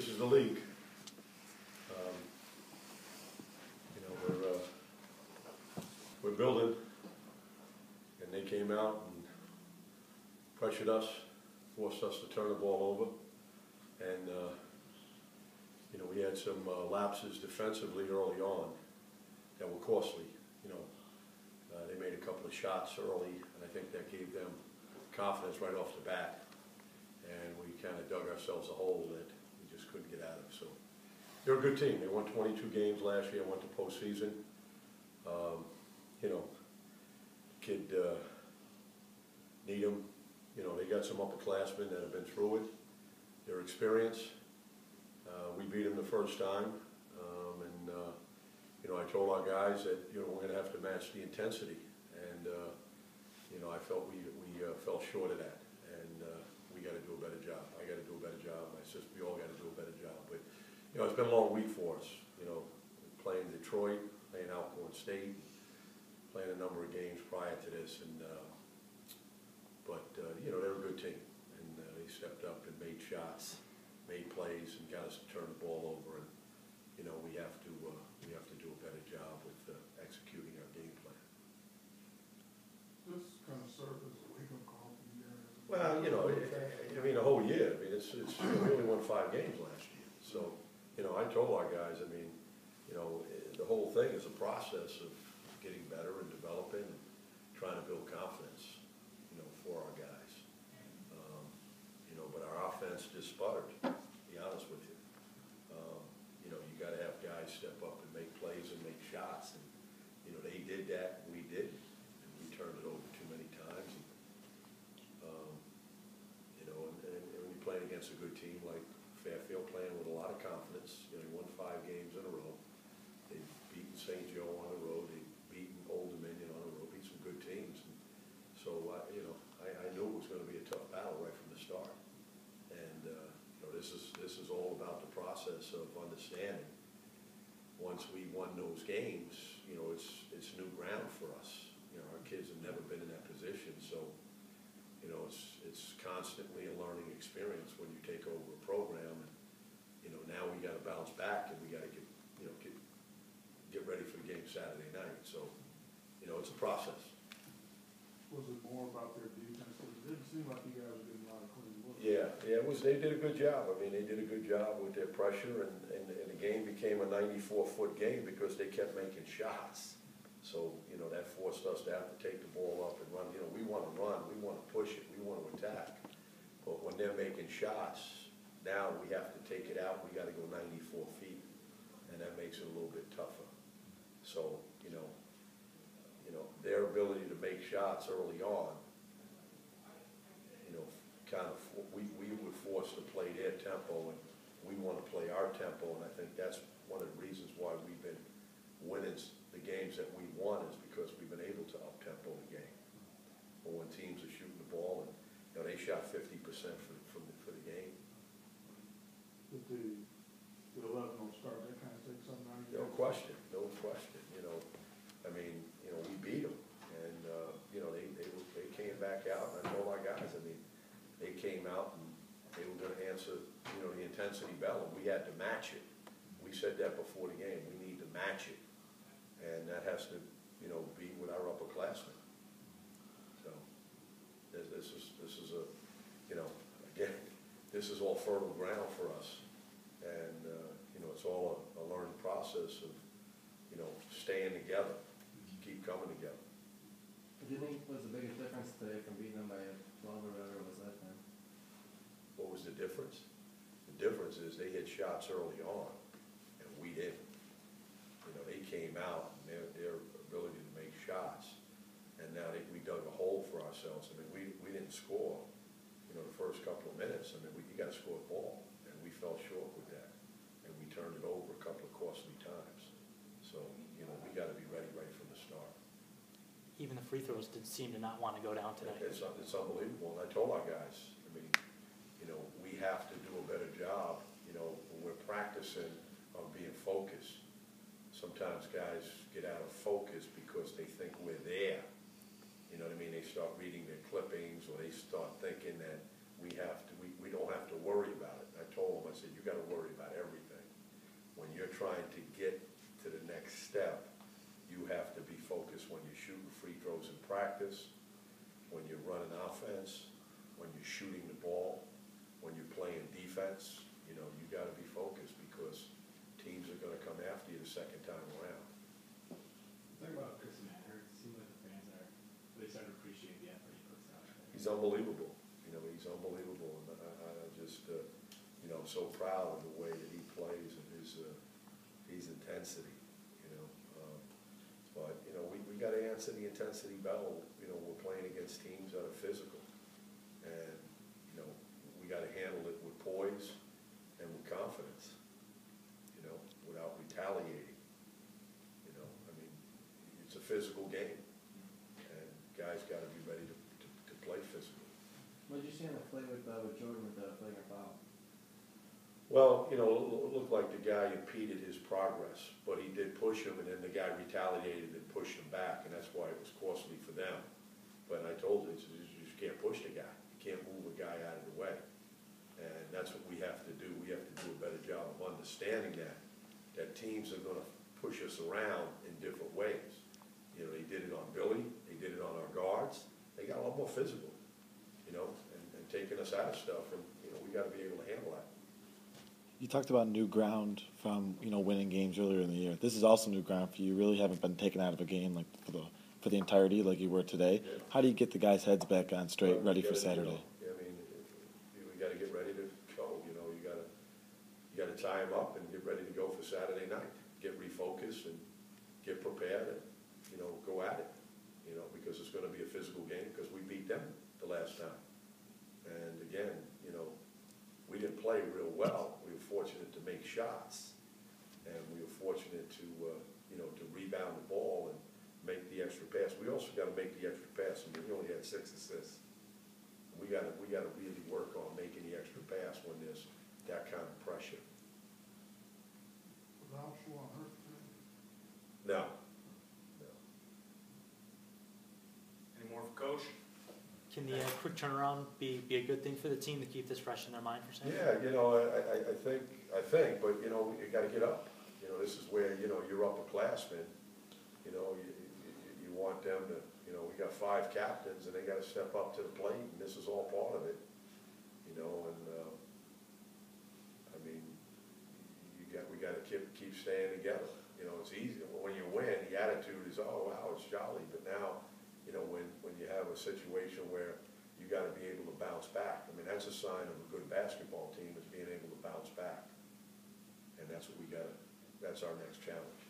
This is the league. You know, we're building, and they came out and pressured us, forced us to turn the ball over, and you know, we had some lapses defensively early on that were costly. You know, they made a couple of shots early, and I think that gave them confidence right off the bat. And we kind of dug ourselves a hole that we just couldn't get out of. So they're a good team. They won 22 games last year, went to postseason. You know, kid Needham, you know, they got some upperclassmen that have been through it. Their experience. We beat them the first time. You know, I told our guys that, you know, we're going to have to match the intensity. And, you know, I felt we fell short of that. And we got to do a better job. I got to do a better job. My sister, we all got to do a better job. But, you know, it's been a long week for us. You know, playing Detroit, playing Alcorn State, playing a number of games prior to this. And, you know, they're a good team. And they stepped up and made shots, made plays, and got us to turn the ball over. And, you know, we have to do a better job with executing our game plan. This kind of served as a wake-up call for you guys. Well, you know, I mean, the whole year. I mean, we only won 5 games last year. So, you know, I told our guys, I mean, you know, the whole thing is a process of getting better and developing and trying to build confidence, you know, for our guys. You know, but our offense just sputtered, to be honest with you. You know, you got to have guys step up and make plays and make shots. And, you know, they did that, we didn't. And we turned it over too many times. And, you know, and when you play against a good team like Fairfield, playing with a lot of confidence, you know, they won 5 games in a row. They've beaten St. Joe on the road. They've beaten Old Dominion on the road. Beat some good teams. And so, you know, I knew it was going to be a tough battle right from the start. And, you know, this is all about the process of understanding. Once we won those games, you know, it's new ground for us. You know, our kids have never been in that position. So, you know, it's constantly a learning experience when you take over a program. And, you know, now we got to bounce back and we got to get ready for the game Saturday night. So, you know, it's a process. Was it more about their defense? It didn't seem like you guys were getting a lot of clean looks. Yeah, it was. They did a good job. I mean, they did a good job with their pressure, and the game became a 94-foot game because they kept making shots. So, you know, that forced us to have to take the ball up and run. You know, we want to run, we want to push it, we want to attack. But when they're making shots, now we have to take it out. We got to go 94 feet, and that makes it a little bit tougher. So, you know, their ability to make shots early on, you know, kind of, we were forced to play their tempo, and we want to play our tempo, and I think that's one of the reasons why we've been winning the games that we won, is because we've been able to up-tempo the game. But when teams are shooting the ball, and, you know, they shot 50% for the game. With the 11 on start, that kind of takes something out of you. No question, you know. I mean, you know, we beat them, and, you know, they came back out, and I told our guys, I mean, they came out and they were going to answer, you know, the intensity bell, and we had to match it. We said that before the game. We need to match it, and that has to, you know, be with our upperclassmen. So this is a, you know, again, this is all fertile ground for us, and you know, it's all a learning process of, you know, staying together, keep coming together. What do you think was the biggest difference today from beating them by 12 or whatever was that then? What was the difference? The difference is they hit shots early on, and we didn't. You know, they came out, and their ability to make shots, and now we dug a hole for ourselves. I mean, we didn't score, you know, the first couple of minutes. I mean, you got to score a ball, and we fell short with that, and we turned it over a couple of costly times. So, you know, we got to be ready right from the start. Even the free throws did seem to not want to go down tonight. It's unbelievable, and I told our guys, I mean, you know, we have to do a better job, you know, when we're practicing of being focused. Sometimes guys get out of focus because they think we're there. You know what I mean? They start reading their clippings, or they start thinking that we don't have to worry about it. I told them, I said, you got to worry about it. practice, when you're running offense, when you're shooting the ball, when you're playing defense, you know, you gotta be focused because teams are gonna come after you the second time around. Talk about Chris Manhurst. It seems like the fans they start to appreciate the effort he puts out there. He's unbelievable, you know, he's unbelievable, and I just, you know, I'm so proud of the way that he plays and his intensity, you know. But, you know, we gotta answer the intensity battle, you know, we're playing against teams that are physical. And, you know, we gotta handle it with poise and with confidence, you know, without retaliating. You know, I mean, it's a physical game, and guys gotta be ready to play physical. What did you see on the play with Jordan with the flagrant foul? Well, you know, it looked like the guy impeded his progress, but he did push him, and then the guy retaliated and pushed him back, and that's why it was costly for them. But I told him, you just can't push the guy. You can't move a guy out of the way. And that's what we have to do. We have to do a better job of understanding that teams are going to push us around in different ways. You know, they did it on Billy. They did it on our guards. They got a lot more physical, you know, and taking us out of stuff. And, you know, we got to be able to handle that. You talked about new ground from, you know, winning games earlier in the year. This is also new ground for you. You really haven't been taken out of a game like for the entirety like you were today. Yeah. How do you get the guys' heads back on straight, ready for Saturday? You know, I mean, we got to get ready to go. You know, you got to tie them up and get ready to go for Saturday night. Get refocused and get prepared and, you know, go at it. You know, because it's going to be a physical game because we beat them the last time. And again, you know, we didn't play real well. We were fortunate to make shots, and we were fortunate to, you know, to rebound the ball and make the extra pass. We also got to make the extra pass. I mean, we only had 6 assists. We got to really work on making the extra pass when there's that kind of pressure. Was Alshua hurt today? No. Any more for Coach? Can the quick turnaround be a good thing for the team to keep this fresh in their mind for Saturday? Yeah, you know, I think, but, you know, you got to get up. You know, this is where, you know, you're upperclassmen. You know, you want them to, you know, we got 5 captains and they got to step up to the plate, and this is all part of it. You know, and I mean, we got to keep staying together. You know, it's easy when you win. The attitude is, oh wow, it's jolly. But now, you know, when you have a situation where you got to be able to bounce back. I mean, that's a sign of a good basketball team, is being able to bounce back. And that's what we got to, that's our next challenge.